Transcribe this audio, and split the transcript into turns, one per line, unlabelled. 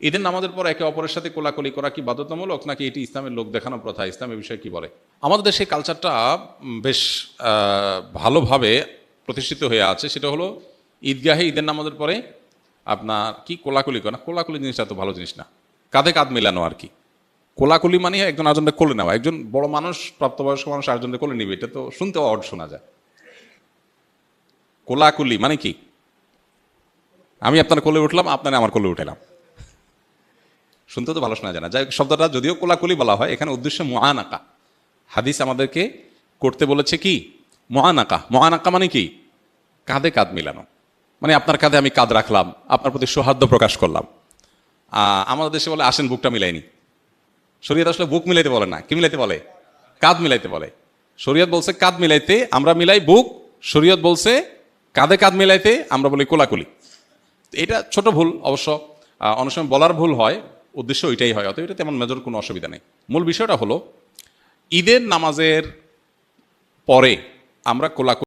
ঈদের নামাজের পর একে অপরের সাথে কোলাকুলি করা কি বাধ্যতামূলক নাকি এটি ইসলামের লোক দেখানো প্রথা? ইসলামের বিষয়ে কি বলে? আমাদের দেশে কালচারটা বেশ ভালোভাবে প্রতিষ্ঠিত হয়ে আছে। সেটা হলো ঈদগাহে ঈদের নামাজের পরে আপনার কি কোলাকুলি করা। কোলাকুলি জিনিসটা তো ভালো জিনিস না, কাঁধে কাঁধ মিলানো আর কি। কোলাকুলি মানে একজন আরেকজনকে কোলে নেওয়া, একজন বড় মানুষ প্রাপ্তবয়স্ক মানুষ আরেকজনকে কোলে নিবে, এটা তো শুনতেও অড শোনা যায়। কোলাকুলি মানে কি? আমি আপনার কোলে উঠলাম, আপনারা আমার কোলে উঠেলাম, শুনতে তো ভালো শোনা যায় না। যাই হোক, শব্দটা যদিও কোলাকুলি বলা হয়, এখানে উদ্দেশ্য মুআনাকা। হাদিস আমাদেরকে করতে বলেছে কি? মুআনাকা। মুআনাকা মানে কি? কাঁধে কাঁধ মিলানো, মানে আপনার কাঁধে আমি কাঁধ রাখলাম, আপনার প্রতি সৌহার্দ্য প্রকাশ করলাম। আমাদের দেশে বলে আসেন বুকটা মিলাইনি। শরীয়ত আসলে বুক মিলাইতে বলে না, কি মিলাইতে বলে? কাঁধ মিলাইতে বলে। শরীয়ত বলছে কাঁধ মিলাইতে, আমরা মিলাই বুক। শরীয়ত বলছে কাঁধে কাঁধ মিলাইতে, আমরা বলি কোলাকুলি। এটা ছোট ভুল অবশ্য, অনেক সময় বলার ভুল হয়, উদ্দেশ্য ওইটাই হয়, অতএব এটা তেমন মেজর কোনো অসুবিধা নেই। মূল বিষয়টা হলো ঈদের নামাজের পরে আমরা কোলাকুলি